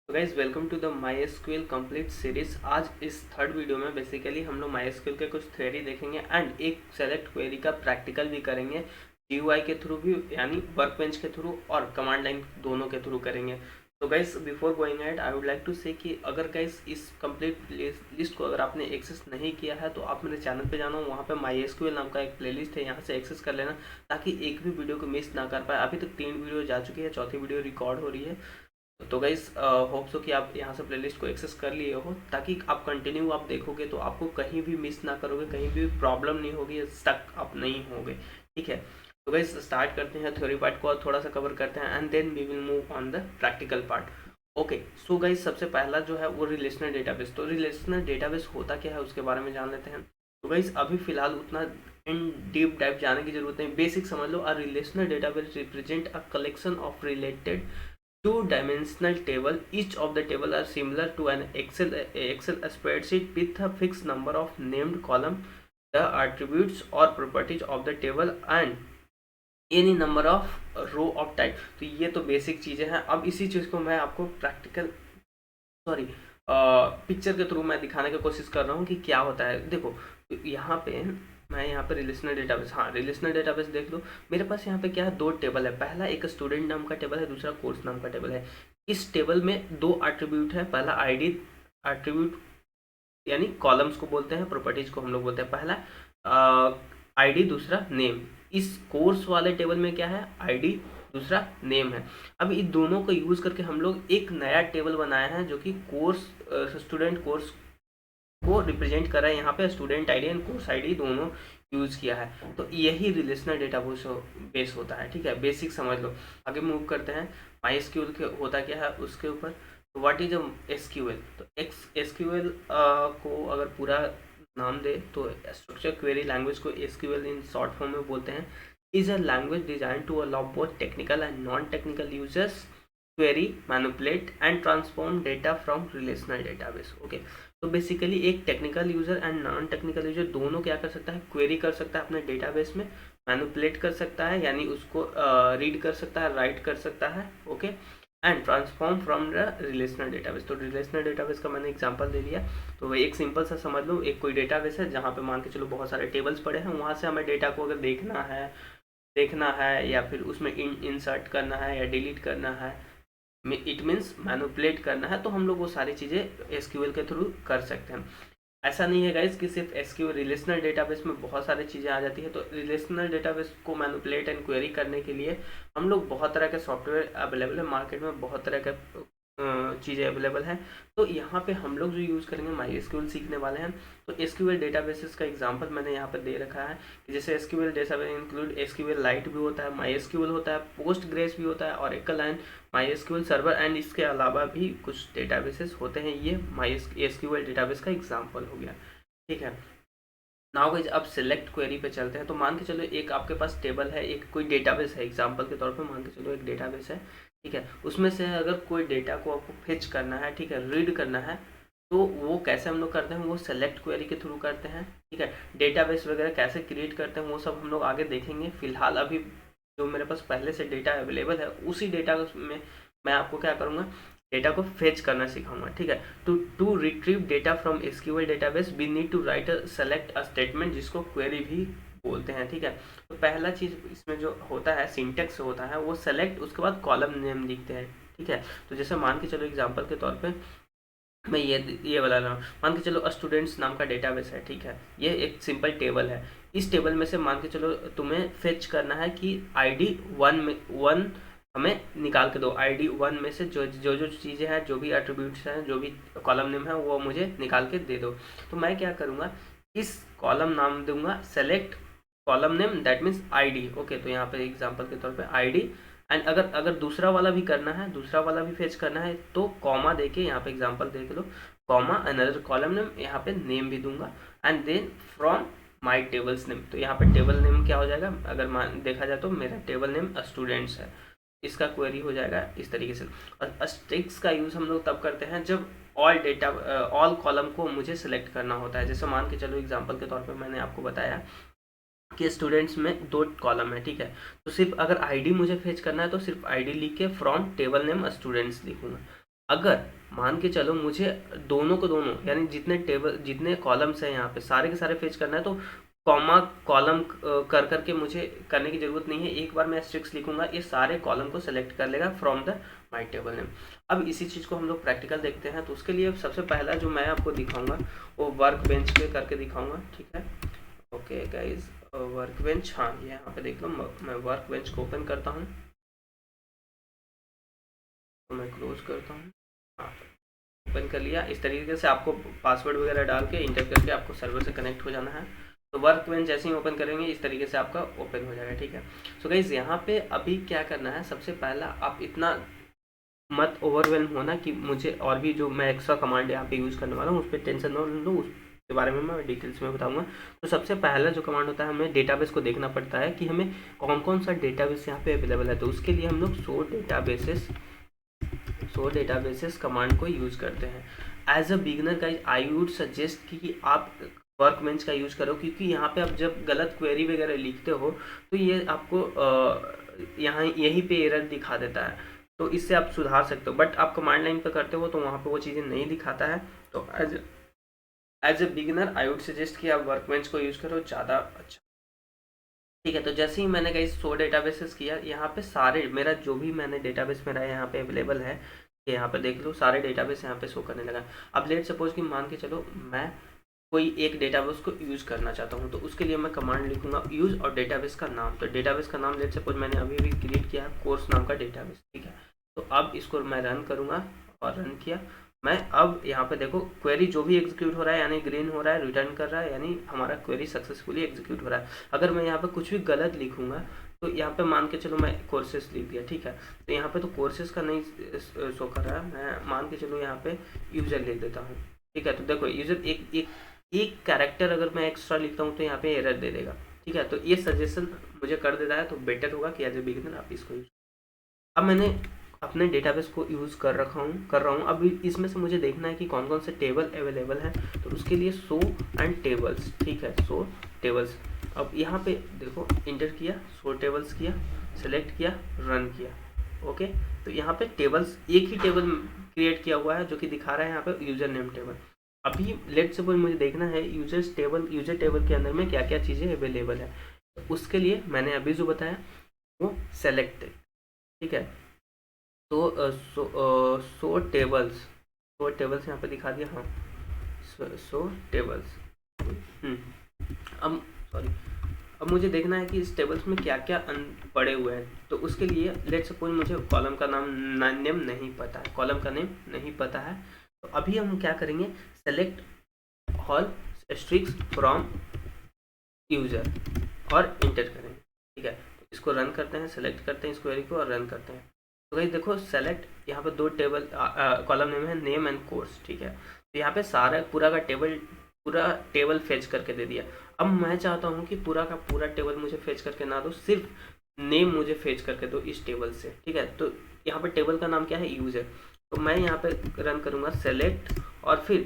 तो guys welcome to the MySQL complete series. आज इस थर्ड वीडियो में बेसिकली हम लोग माई एसक्यूएल के कुछ थ्योरी देखेंगे एंड एक सेलेक्ट क्वेरी का प्रैक्टिकल भी करेंगे। जीयूआई के थ्रू भी यानी वर्क बेंच के थ्रू और कमांड लाइन दोनों के थ्रू करेंगे। तो guys before going ahead I would like to say कि अगर गाइज इस कंप्लीट लिस्ट को अगर आपने एक्सेस नहीं किया है तो आप मेरे चैनल पे जाना, वहाँ पे माई एसक्यूएल नाम का एक प्लेलिस्ट है, यहाँ से एक्सेस कर लेना ताकि एक भी वीडियो को मिस ना कर पाए। अभी तक 3 वीडियो जा चुकी है, चौथी वीडियो रिकॉर्ड हो रही है। तो गाइस होप सो कि आप यहाँ से प्लेलिस्ट को एक्सेस कर लिए हो ताकि आप कंटिन्यू आप देखोगे तो आपको कहीं भी मिस ना करोगे, कहीं भी प्रॉब्लम नहीं होगी, स्टक आप नहीं होगे। ठीक है, तो गाइस स्टार्ट करते हैं, थ्योरी पार्ट को थोड़ा सा कवर करते हैं and then we will move on the practical part. Okay, so guys सबसे पहला जो है वो रिलेशनल डेटाबेस। तो रिलेशनल डेटाबेस होता क्या है उसके बारे में जान लेते हैं। तो गाइस अभी फिलहाल उतना इन डीप डाइव जाने की जरूरत नहीं, बेसिक समझ लो। A relational database represent a collection of related two-dimensional table. Each of the table are similar to an Excel spreadsheet with a fixed number of named column, the attributes or properties of the table and any number of row of type। तो ये तो basic चीज़ें हैं। अब इसी चीज़ को मैं आपको प्रैक्टिकल सॉरी पिक्चर के थ्रू मैं दिखाने की कोशिश कर रहा हूँ कि क्या होता है। देखो यहाँ पे मैं यहाँ पे रिलेशनल डेटाबेस, हाँ रिलेशनल डेटाबेस देख लो। मेरे पास यहाँ पे क्या है, दो टेबल है। पहला एक स्टूडेंट नाम का टेबल है, दूसरा कोर्स नाम का टेबल है। इस टेबल में दो एट्रीब्यूट है, पहला आईडी एट्रीब्यूट यानी कॉलम्स को बोलते हैं, प्रॉपर्टीज को हम लोग बोलते हैं। पहला आईडी, दूसरा नेम। इस कोर्स वाले टेबल में क्या है, आईडी, दूसरा नेम है। अब इन दोनों को यूज करके हम लोग एक नया टेबल बनाया है जो कि कोर्स स्टूडेंट कोर्स को रिप्रेजेंट कर रहा है। यहाँ पे student ID and course ID दोनों यूज किया है। तो यही रिलेशनल डेटा बेस होता है। ठीक है, बेसिक समझ लो। आगे मूव करते हैं। माई एसक्यूएल के होता क्या है उसके ऊपर। तो व्हाट इज एसक्यूएल। तो एसक्यूएल को अगर पूरा नाम दे तो स्ट्रक्चर क्वेरी लैंग्वेज को एसक्यूएल इन शॉर्ट फॉर्म में बोलते हैं। Is a language design to allow both technical and non technical users query, manipulate and transform data from relational database. Okay, तो बेसिकली एक technical user and non technical user दोनों क्या कर सकता है, क्वेरी कर सकता है अपने डेटाबेस में, मैनिपुलेट कर सकता है यानी उसको रीड कर सकता है, राइट कर सकता है। Okay, and transform from the relational database. तो रिलेशनल डेटाबेस का मैंने एग्जांपल दे दिया। तो वही एक सिंपल सा समझ लो, एक कोई डेटाबेस है जहाँ पे मान के चलो बहुत सारे टेबल्स पड़े हैं, वहाँ से हमें डेटा को अगर देखना है या फिर उसमें इंसर्ट करना है या डिलीट करना है, इट मीन्स मैनिपुलेट करना है, तो हम लोग वो सारी चीज़ें एसक्यूएल के थ्रू कर सकते हैं। ऐसा नहीं है गाइज कि सिर्फ एसक्यूएल, रिलेशनल डेटाबेस में बहुत सारी चीज़ें आ जाती है। तो रिलेशनल डेटाबेस को मैनिपुलेट एंड क्वेरी करने के लिए हम लोग बहुत तरह के सॉफ्टवेयर अवेलेबल है मार्केट में, बहुत तरह के चीज़ें अवेलेबल हैं। तो यहाँ पे हम लोग जो यूज़ करेंगे माई एसक्यूएल सीखने वाले हैं। तो एसक्यूएल डेटाबेसेस का एग्जांपल मैंने यहाँ पे दे रखा है कि जैसे SQL database include SQL light भी होता है, माई एसक्यूएल होता है, पोस्ट ग्रेस भी होता है, oracle and my SQL server and इसके अलावा भी कुछ डेटाबेसेस होते हैं। ये माई एसक्यूएल डेटाबेस का एग्जाम्पल हो गया। ठीक है, नाउ गाइस अब सिलेक्ट क्वेरी पे चलते हैं। तो मान के चलो एक आपके पास टेबल है, एक कोई डेटाबेस है, एग्जांपल के तौर पे मान के चलो एक डेटाबेस है। ठीक है, उसमें से अगर कोई डेटा को आपको फेच करना है, ठीक है, रीड करना है, तो वो कैसे हम लोग करते हैं, वो सेलेक्ट क्वेरी के थ्रू करते हैं। ठीक है, डेटाबेस वगैरह कैसे क्रिएट करते हैं वो सब हम लोग आगे देखेंगे। फिलहाल अभी जो मेरे पास पहले से डेटा अवेलेबल है उसी डेटा में मैं आपको क्या करूँगा, डेटा को फेच करना सिखाऊंगा। ठीक है, to retrieve data from SQL database we need to write a select a statement, जिसको क्वेरी भी बोलते हैं। ठीक है, तो पहला चीज़ इसमें जो होता है, सिंटेक्स होता है वो सेलेक्ट, उसके बाद कॉलम नेम लिखते हैं। ठीक है, तो जैसे मान के चलो एग्जांपल के तौर पे मैं ये वाला रहा हूँ। मान के चलो स्टूडेंट्स नाम का डेटाबेस है। ठीक है, ये एक सिंपल टेबल है। इस टेबल में से मान के चलो तुम्हें फेच करना है कि आईडी वन हमें निकाल के दो। आईडी वन में से जो जो जो चीज़ें हैं, जो भी एट्रीब्यूट्स हैं, जो भी कॉलम नेम है, वो मुझे निकाल के दे दो। तो मैं क्या करूँगा, इस कॉलम नाम दूंगा select column name, that means ID. Okay, तो यहाँ पे एग्जांपल के तौर पे आईडी एंड अगर दूसरा वाला भी करना है, दूसरा वाला भी फेच करना है, तो कॉमा देके यहाँ पे एग्जांपल देख लो, कॉमा अनदर कॉलम नेम, यहाँ पे नेम भी दूंगा and then from my tables name. तो यहाँ पे टेबल नेम क्या हो जाएगा, अगर देखा जाए तो मेरा टेबल नेम स्टूडेंट्स है, इसका क्वेरी हो जाएगा इस तरीके से। और स्ट्रिक्स का यूज़ हम लोग तब करते हैं जब ऑल कॉलम को मुझे सेलेक्ट करना होता है। जैसे मान के चलो एग्जांपल के तौर पे मैंने आपको बताया कि स्टूडेंट्स में दो कॉलम है। ठीक है, तो सिर्फ अगर आईडी मुझे फेच करना है तो सिर्फ आईडी लिख के फ्रॉम टेबल नेम स्टूडेंट्स लिखूंगा। अगर मान के चलो मुझे दोनों को दोनों यानी जितने कॉलम्स हैं यहाँ पे सारे के सारे फेच करना है, तो कॉमा कॉलम कर करके मुझे करने की ज़रूरत नहीं है। एक बार मैं एस्ट्रिक्स लिखूंगा, ये सारे कॉलम को सेलेक्ट कर लेगा from the my table name. अब इसी चीज़ को हम लोग प्रैक्टिकल देखते हैं। तो उसके लिए सबसे पहला जो मैं आपको दिखाऊंगा वो वर्क बेंच पे करके दिखाऊंगा, ठीक है। ओके गाइज, वर्क बेंच, हाँ ये यहाँ पे देख लो, मैं वर्क बेंच को ओपन करता हूँ, तो मैं क्लोज करता हूँ। हाँ, ओपन कर लिया। इस तरीके से आपको पासवर्ड वगैरह डाल के इंटर करके आपको सर्वर से कनेक्ट हो जाना है। तो वर्क बेंच जैसे ही ओपन करेंगे इस तरीके से आपका ओपन हो जाएगा, ठीक है। सो गाइज यहाँ पे अभी क्या करना है, सबसे पहला आप इतना मत ओवरवेलम होना कि मुझे और भी जो मैं एक्स्ट्रा कमांड यहाँ पे यूज़ करने वाला हूँ उस पर टेंशन ना लो, उसके बारे में मैं डिटेल्स में बताऊंगा। तो सबसे पहला जो कमांड होता है, हमें डेटाबेस को देखना पड़ता है कि हमें कौन कौन सा डेटाबेस यहाँ पे अवेलेबल है। तो उसके लिए हम लोग सो डेटाबेसेस कमांड को यूज़ करते हैं। As a beginner guys I would suggest कि आप वर्कबेंच का यूज़ करो, क्योंकि यहाँ पे आप जब गलत क्वेरी वगैरह लिखते हो तो ये आपको यहाँ यहीं पे एरर दिखा देता है, तो इससे आप सुधार सकते हो। बट आप कमांड लाइन पे करते हो तो वहाँ पे वो चीज़ें नहीं दिखाता है। तो as a beginner I would suggest कि आप वर्कबेंच को यूज़ करो, ज़्यादा अच्छा, ठीक है। तो जैसे ही मैंने कहीं सो डेटाबेसेस किया, यहाँ पे सारे मेरा जो भी मैंने डेटाबेस मेरा यहाँ पे अवेलेबल है, कि यहाँ पे देख लो सारे डेटाबेस यहाँ पे शो करने लगा। अब लेट सपोज कि मान के चलो मैं कोई एक डेटाबेस को यूज़ करना चाहता हूँ, तो उसके लिए मैं कमांड लिखूंगा यूज़ और डेटाबेस का नाम। तो डेटाबेस का नाम लेट सपोज मैंने अभी भी क्रिएट किया है, कोर्स नाम का डेटाबेस, ठीक है। तो अब इसको मैं रन करूँगा, और रन किया मैं। अब यहाँ पे देखो क्वेरी जो भी एग्जीक्यूट हो रहा है यानी ग्रीन हो रहा है, रिटर्न कर रहा है, यानी हमारा क्वेरी सक्सेसफुली एग्जीक्यूट हो रहा है। अगर मैं यहाँ पे कुछ भी गलत लिखूंगा तो यहाँ पे मान के चलो मैं कोर्सेस लिख दिया, ठीक है। तो यहाँ पे तो कोर्सेस का नहीं शो कर रहा है, मैं मान के चलो यहाँ पे यूज़र लिख देता हूँ, ठीक है। तो देखो यूज़र एक कैरेक्टर अगर मैं एक्स्ट्रा लिखता हूँ तो यहाँ पे एरर दे देगा, ठीक है। तो ये सजेशन मुझे कर देता है, तो बेटर होगा कि एज ए बिगिनर आप इसको यूज। अब मैंने अपने डेटाबेस को यूज़ कर रहा हूँ। अब इसमें से मुझे देखना है कि कौन कौन से टेबल अवेलेबल हैं। तो उसके लिए सो एंड टेबल्स, ठीक है, सो टेबल्स। अब यहाँ पे देखो इंटर किया, सो टेबल्स किया, सेलेक्ट किया, रन किया, ओके। तो यहाँ पे टेबल्स एक ही टेबल क्रिएट किया हुआ है जो कि दिखा रहा है यहाँ पे यूजर नेम टेबल। अभी लेट सपोज मुझे देखना है यूजर टेबल के अंदर में क्या क्या चीज़ें अवेलेबल है। तो उसके लिए मैंने अभी जो बताया वो सेलेक्ट, ठीक है। तो सो टेबल्स यहाँ पे दिखा दिया, हाँ सो टेबल्स। अब सॉरी, अब मुझे देखना है कि इस टेबल्स में क्या क्या पड़े हुए हैं। तो उसके लिए लेट सपोज मुझे कॉलम का नेम नहीं पता है, कॉलम का नेम नहीं पता है। तो अभी हम क्या करेंगे, select all asterisks from user और इंटर करेंगे, ठीक है। तो इसको रन करते हैं, सेलेक्ट करते हैं इस क्वेरी को और रन करते हैं। तो भाई देखो सेलेक्ट यहाँ पर दो टेबल कॉलम नेम है, नेम एंड कोर्स, ठीक है। तो यहाँ पे सारा पूरा टेबल फेच करके दे दिया। अब मैं चाहता हूँ कि पूरा का पूरा टेबल मुझे फेच करके ना दो, सिर्फ नेम मुझे फेच करके दो इस टेबल से, ठीक है। तो यहाँ पे टेबल का नाम क्या है, यूजर। तो मैं यहाँ पे रन करूँगा सेलेक्ट और फिर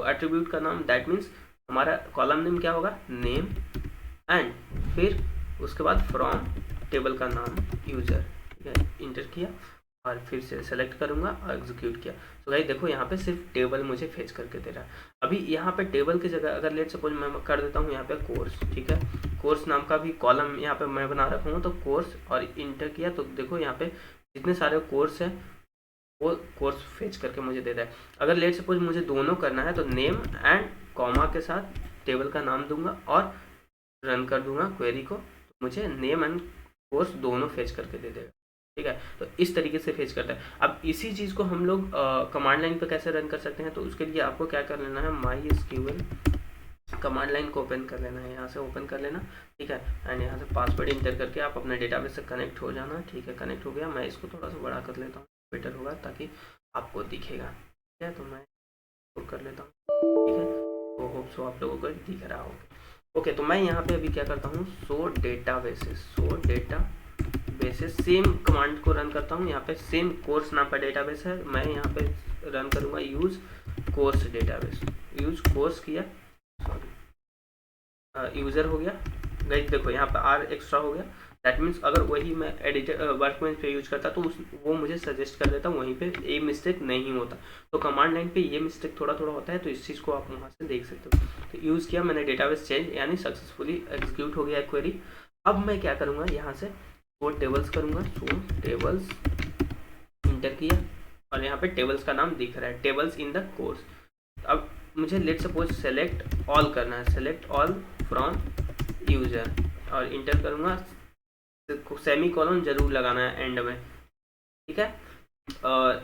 एट्रीब्यूट का नाम, दैट मीन्स हमारा कॉलम नेम क्या होगा, नेम, एंड फिर उसके बाद फ्रॉम टेबल का नाम यूजर, ठीक है। इंटर किया और फिर से सेलेक्ट करूंगा और एग्जीक्यूट किया। तो गाइस देखो यहाँ पे सिर्फ टेबल मुझे फेच करके दे रहा है। अभी यहाँ पे टेबल की जगह अगर लेट सपोज मैं कर देता हूँ यहाँ पे कोर्स, ठीक है, कोर्स नाम का भी कॉलम यहाँ पे मैं बना रखा हूँ, तो कोर्स और इंटर किया तो देखो यहाँ पे जितने सारे कोर्स हैं वो कोर्स फेच करके मुझे दे रहा है। अगर लेट सपोज मुझे दोनों करना है तो नेम एंड कॉमा के साथ टेबल का नाम दूंगा और रन कर दूंगा क्वेरी को, तो मुझे नेम एंड कोर्स दोनों फेच करके दे देगा, ठीक है। तो इस तरीके से फेच करता है। अब इसी चीज़ को हम लोग कमांड लाइन पे कैसे रन कर सकते हैं, तो उसके लिए आपको क्या कर लेना है, MySQL कमांड लाइन को ओपन कर लेना है, यहाँ से ओपन कर लेना, ठीक है। एंड यहाँ से पासवर्ड इंटर करके आप अपने डेटाबेस से कनेक्ट हो जाना, ठीक है। कनेक्ट हो गया, मैं इसको थोड़ा सा बड़ा कर लेता हूँ, बेटर होगा ताकि आपको दिखेगा, ठीक है। तो मैं इसको कर लेता हूँ, ठीक है। तो होप सो आप लोगों को दिख रहा होगा। ओके, तो मैं यहाँ पे अभी क्या करता हूँ, सो डेटाबेसेस सेम कमांड को रन करता हूँ। यहाँ पे सेम कोर्स नाम का डेटाबेस है, मैं यहाँ पे रन करूँगा use course database, use course किया, सॉरी यूज़र हो गया गाइस। देखो यहाँ पे आर एक्स्ट्रा हो गया, दैट मीन्स अगर वही मैं एडिटर वर्कबेंच पे यूज करता तो वो मुझे सजेस्ट कर देता, वहीं पे ये मिस्टेक नहीं होता। तो कमांड लाइन पे ये मिस्टेक थोड़ा थोड़ा होता है, तो इस चीज़ को आप वहाँ से देख सकते हो। तो यूज़ किया मैंने डेटाबेस चेंज, यानी सक्सेसफुली एग्जीक्यूट हो गया क्वेरी। अब मैं क्या करूँगा, यहाँ से वो टेबल्स करूँगा, सो टेबल्स इंटर किया और यहाँ पे टेबल्स का नाम दिख रहा है, टेबल्स इन द कोर्स। अब मुझे लेट सपोज सेलेक्ट ऑल करना है, सेलेक्ट ऑल फ्रॉम यूजर और इंटर करूँगा। सेमी कॉलन जरूर लगाना है एंड में, ठीक है।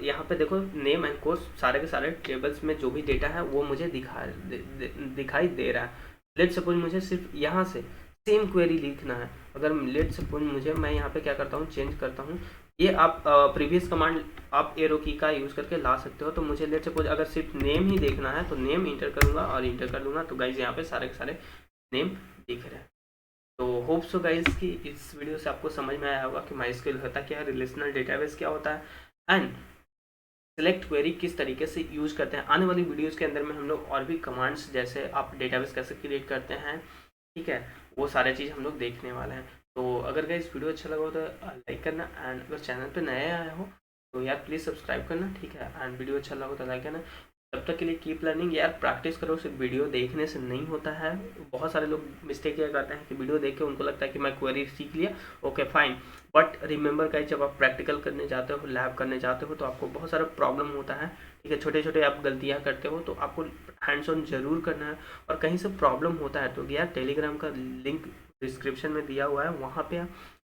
यहाँ पे देखो नेम एंड कोर्स सारे के सारे टेबल्स में जो भी डेटा है वो मुझे दिखाई दे रहा है। लेट सपोज मुझे सिर्फ यहाँ से सेम क्वेरी लिखना है। अगर लेट सपोज मैं यहाँ पे क्या करता हूँ, चेंज करता हूँ। ये आप प्रीवियस कमांड आप एरो की का यूज़ करके ला सकते हो। तो मुझे लेट सपोज अगर सिर्फ नेम ही देखना है तो नेम इंटर करूँगा और इंटर कर दूंगा। तो गाइज यहाँ पे सारे के सारे नेम दिख रहे हैं। तो होप सो गाइज कि इस वीडियो से आपको समझ में आया होगा कि माइस्क्यूएल होता क्या है, रिलेशनल डेटाबेस क्या होता है एंड सेलेक्ट क्वेरी किस तरीके से यूज़ करते हैं। आने वाली वीडियोस के अंदर में हम लोग और भी कमांड्स, जैसे आप डेटाबेस कैसे क्रिएट करते हैं, ठीक है, वो सारे चीज़ हम लोग देखने वाले हैं। तो अगर गाइस वीडियो अच्छा लगा हो तो लाइक करना एंड अगर चैनल पे नए आए हो तो यार प्लीज़ सब्सक्राइब करना, ठीक है। एंड वीडियो अच्छा लगा हो तो लाइक करना। तब तक के लिए कीप लर्निंग, यार प्रैक्टिस करो, सिर्फ वीडियो देखने से नहीं होता है। बहुत सारे लोग मिस्टेक किया करते हैं कि वीडियो देख के उनको लगता है कि मैं क्वेरी सीख लिया, okay fine, but remember guys जब आप प्रैक्टिकल करने जाते हो, लैब करने जाते हो तो आपको बहुत सारा प्रॉब्लम होता है, ठीक है। छोटे छोटे आप गलतियाँ करते हो तो आपको हैंड्स ऑन जरूर करना है। और कहीं से प्रॉब्लम होता है तो यार टेलीग्राम का लिंक डिस्क्रिप्शन में दिया हुआ है, वहाँ पे आप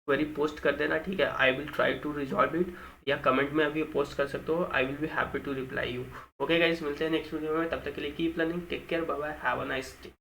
क्वेरी पोस्ट कर देना, ठीक है। I will try to resolve it, या कमेंट में अभी पोस्ट कर सकते हो, I will be happy to reply you. Okay guys, मिलते हैं नेक्स्ट वीडियो में, तब तक के लिए keep learning, take care, bye bye, have a nice day.